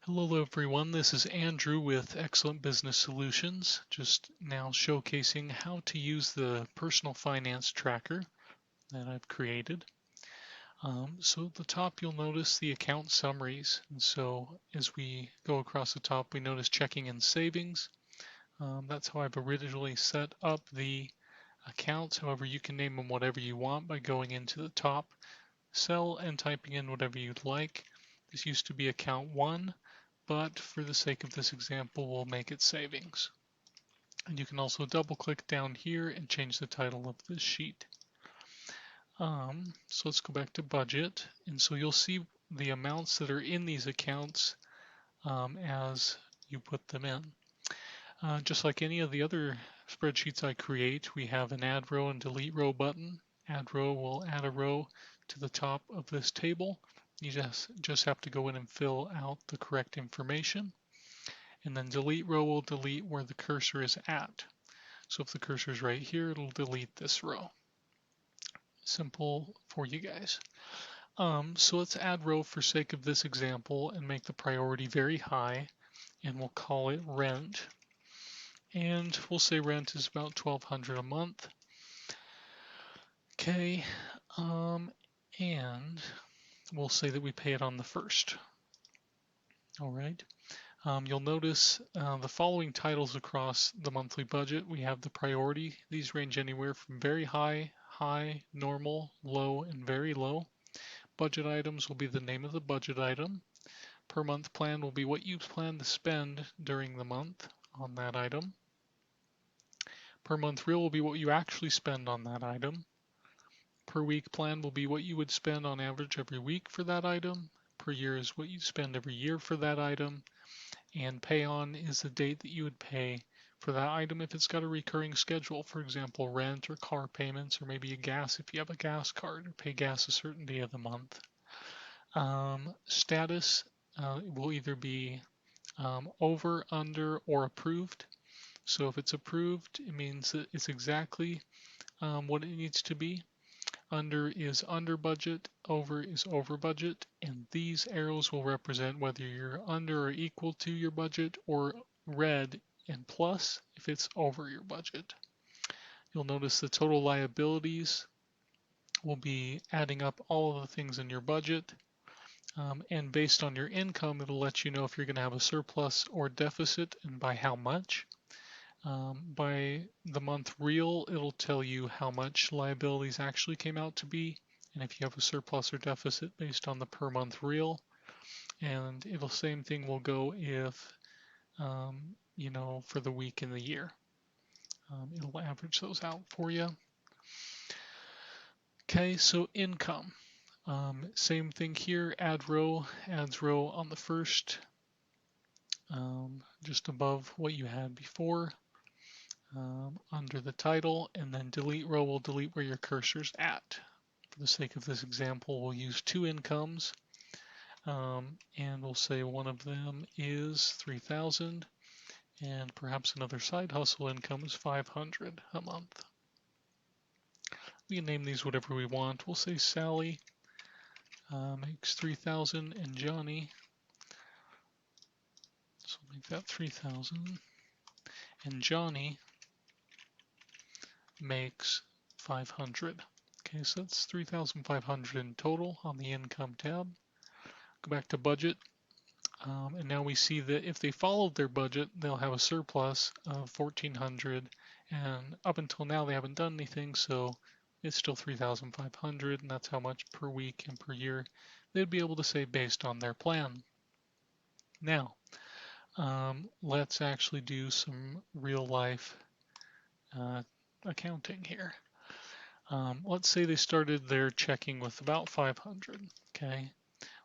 Hello everyone, this is Andrew with Excellent Business Solutions, just now showcasing how to use the personal finance tracker that I've created. So at the top you'll notice the account summaries, and so as we go across the top we notice checking and savings. That's how I've originally set up the accounts. However, you can name them whatever you want by going into the top cell and typing in whatever you'd like. This used to be account 1, but for the sake of this example, we'll make it savings. And you can also double click down here and change the title of this sheet. So let's go back to budget. And so you'll see the amounts that are in these accounts as you put them in. Just like any of the other spreadsheets I create, we have an add row and delete row button. Add row will add a row to the top of this table. You just have to go in and fill out the correct information. And then delete row will delete where the cursor is at. So if the cursor is right here, it'll delete this row. Simple for you guys. So let's add row for sake of this example and make the priority very high, and we'll call it rent. And we'll say rent is about $1,200 a month. Okay, and we'll say that we pay it on the 1st. All right. You'll notice the following titles across the monthly budget. We have the priority. These range anywhere from very high, high, normal, low, and very low. Budget items will be the name of the budget item. Per month plan will be what you plan to spend during the month on that item. Per month real will be what you actually spend on that item. Per week plan will be what you would spend on average every week for that item. Per year is what you spend every year for that item. And pay on is the date that you would pay for that item if it's got a recurring schedule, for example, rent or car payments, or maybe a gas if you have a gas card, or pay gas a certain day of the month. Status will either be over, under, or approved. So if it's approved, it means that it's exactly what it needs to be. Under is under budget, over is over budget, and these arrows will represent whether you're under or equal to your budget, or red and plus if it's over your budget. You'll notice the total liabilities will be adding up all of the things in your budget, and based on your income, it'll let you know if you're going to have a surplus or deficit and by how much. By the month real, it'll tell you how much liabilities actually came out to be, and if you have a surplus or deficit based on the per month real. And it'll same thing will go if for the week and the year. It'll average those out for you. Okay, so income. Same thing here, add row, adds row on the 1st, just above what you had before. Under the title, and then delete row will delete where your cursor's at. For the sake of this example, we'll use 2 incomes, and we'll say one of them is 3,000, and perhaps another side hustle income is 500 a month. We can name these whatever we want. We'll say Sally makes 3,000, and Johnny, so make that 3,000, and Johnny makes 500. Okay, so that's 3,500 in total on the income tab. Go back to budget, and now we see that if they followed their budget, they'll have a surplus of 1,400, and up until now they haven't done anything, so it's still 3,500, and that's how much per week and per year they'd be able to save based on their plan. Now, let's actually do some real life accounting here. Let's say they started their checking with about 500. Okay,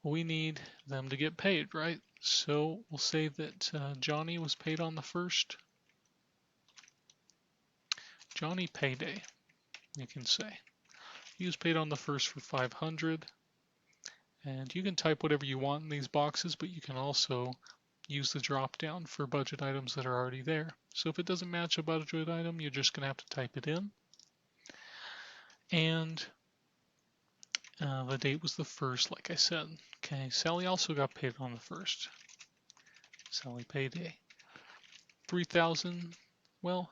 well, we need them to get paid, right? So we'll say that Johnny was paid on the 1st. Johnny payday, you can say. He was paid on the 1st for 500. And you can type whatever you want in these boxes, but you can also use the drop down for budget items that are already there. So if it doesn't match a budget item, you're just going to have to type it in. And the date was the 1st, like I said. Okay, Sally also got paid on the 1st. Sally payday. 3,000. Well,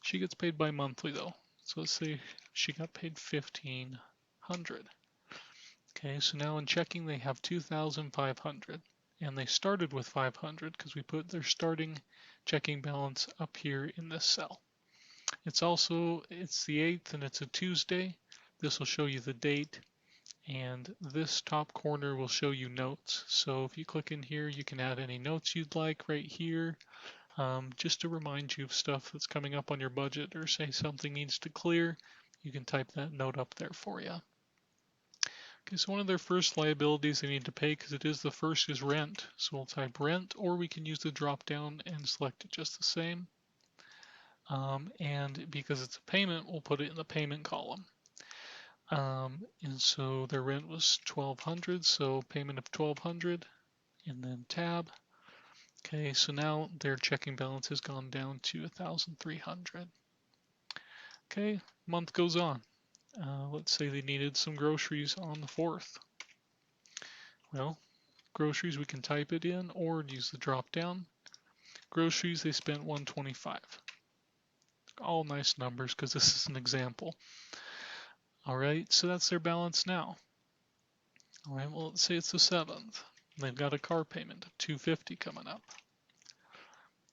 she gets paid bi-monthly though. So let's say she got paid 1,500. Okay, so now in checking they have 2,500. And they started with 500 because we put their starting checking balance up here in this cell. It's the 8th and it's a Tuesday. This will show you the date, and this top corner will show you notes. So if you click in here, you can add any notes you'd like right here, just to remind you of stuff that's coming up on your budget, or say something needs to clear, you can type that note up there for you. Okay, so one of their first liabilities they need to pay, because it is the first, is rent. So we'll type rent, or we can use the drop down and select it just the same. And because it's a payment, we'll put it in the payment column. And so their rent was 1,200, so payment of 1,200, and then tab. Okay, so now their checking balance has gone down to 1,300. Okay, month goes on. Let's say they needed some groceries on the 4th. Well, groceries, we can type it in or use the drop down. Groceries, they spent 125. All nice numbers because this is an example. All right, so that's their balance now. All right, well, let's say it's the 7th. They've got a car payment of 250 coming up.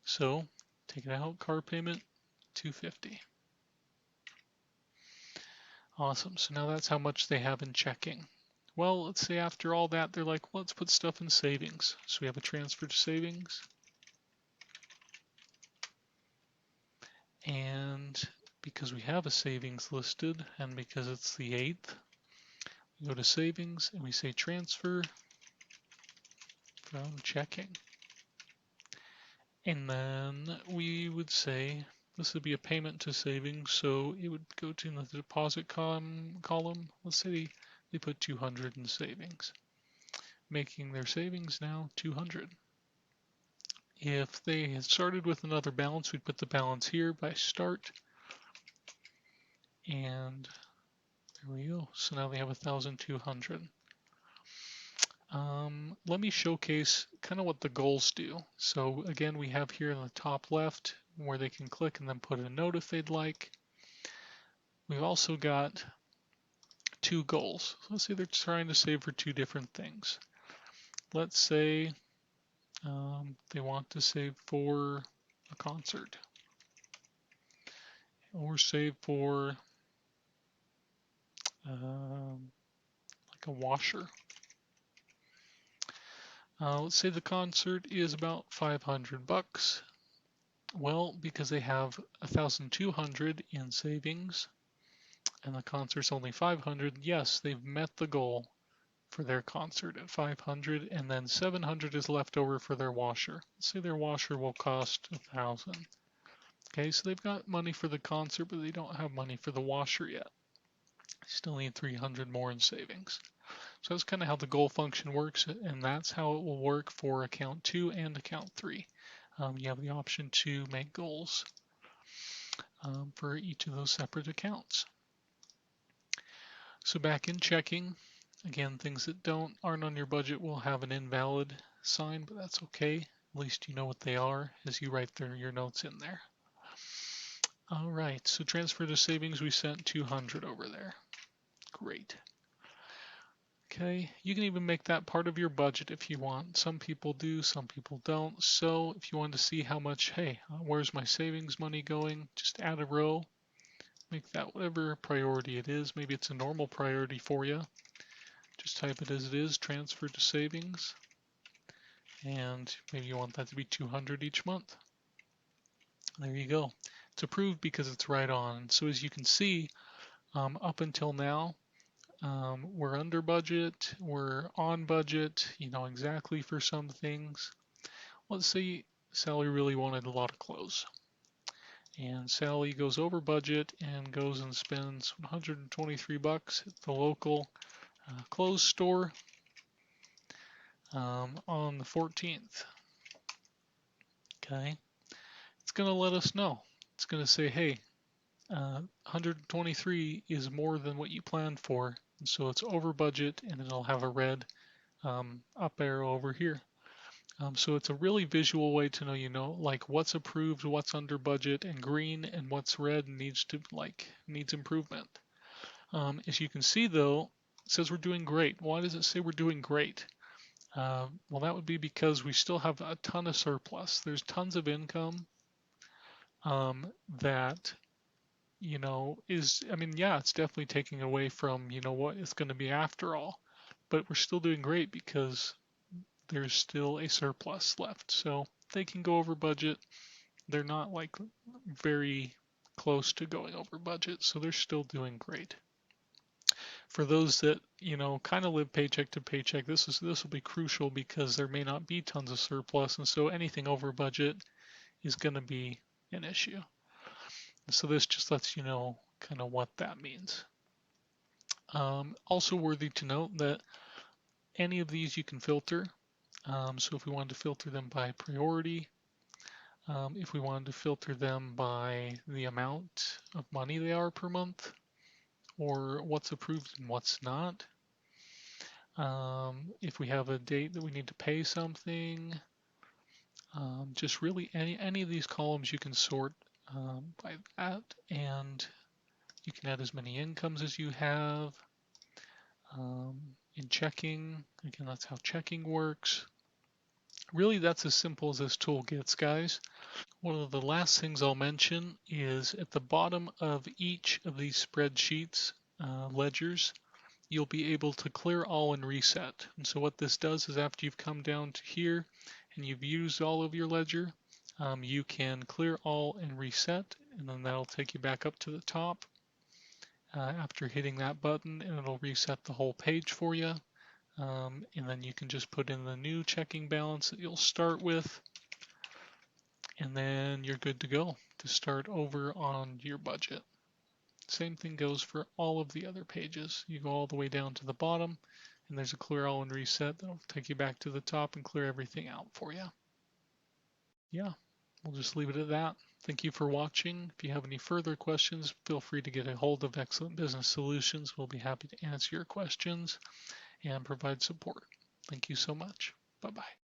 So take it out, car payment, 250. Awesome, so now that's how much they have in checking. Well, let's say after all that, they're like, well, let's put stuff in savings. So we have a transfer to savings. And because we have a savings listed, and because it's the 8th, we go to savings and we say transfer from checking. And then we would say this would be a payment to savings, so it would go to the deposit column. Let's say they put 200 in savings, making their savings now 200. If they had started with another balance, we'd put the balance here by start, and there we go. So now they have 1,200. Let me showcase kind of what the goals do. So again, we have here in the top left where they can click and then put a note if they'd like. We've also got 2 goals. So let's say they're trying to save for 2 different things. Let's say they want to save for a concert, or save for like a washer. Let's say the concert is about 500 bucks. Well, because they have 1,200 in savings and the concert's only 500, yes, they've met the goal for their concert at 500, and then 700 is left over for their washer. Let's say their washer will cost 1,000. Okay, so they've got money for the concert, but they don't have money for the washer yet. They still need 300 more in savings. So that's kind of how the goal function works, and that's how it will work for account 2 and account 3. You have the option to make goals for each of those separate accounts. So back in checking, again, things that aren't on your budget will have an invalid sign, but that's okay. At least you know what they are as you write your notes in there. All right, so transfer to savings, we sent 200 over there. Great. Okay, you can even make that part of your budget if you want. Some people do, some people don't. So if you want to see how much, hey, where's my savings money going? Just add a row, make that whatever priority it is. Maybe it's a normal priority for you. Just type it as it is, transfer to savings. And maybe you want that to be 200 each month. There you go. It's approved because it's right on. So as you can see, up until now, we're under budget, we're on budget, you know exactly for some things. Let's say Sally really wanted a lot of clothes. And Sally goes over budget and goes and spends 123 bucks at the local clothes store on the 14th. Okay, it's going to let us know. It's going to say, hey, 123 is more than what you planned for, and so it's over budget, and it'll have a red up arrow over here. So it's a really visual way to know, like what's approved, what's under budget and green, and what's red and needs improvement. As you can see though, it says we're doing great. Why does it say we're doing great? Well, that would be because we still have a ton of surplus. There's tons of income that, I mean, yeah, it's definitely taking away from, what it's going to be after all. But we're still doing great because there's still a surplus left. So they can go over budget. They're not like very close to going over budget, so they're still doing great. For those that, kind of live paycheck to paycheck, this will be crucial because there may not be tons of surplus, and so anything over budget is going to be an issue. So this just lets you know kind of what that means. Also worthy to note that any of these you can filter. So if we wanted to filter them by priority, if we wanted to filter them by the amount of money they are per month, or what's approved and what's not. If we have a date that we need to pay something, just really any of these columns you can sort by that, and you can add as many incomes as you have. In checking, again, that's how checking works. Really, that's as simple as this tool gets, guys. One of the last things I'll mention is at the bottom of each of these spreadsheets, ledgers, you'll be able to clear all and reset. And so what this does is after you've come down to here and you've used all of your ledger, you can clear all and reset, and then that'll take you back up to the top after hitting that button, and it'll reset the whole page for you. And then you can just put in the new checking balance that you'll start with, and then you're good to go to start over on your budget. Same thing goes for all of the other pages. You go all the way down to the bottom, and there's a clear all and reset that'll take you back to the top and clear everything out for you. Yeah, we'll just leave it at that. Thank you for watching. If you have any further questions, feel free to get a hold of Excellent Business Solutions. We'll be happy to answer your questions and provide support. Thank you so much. Bye-bye.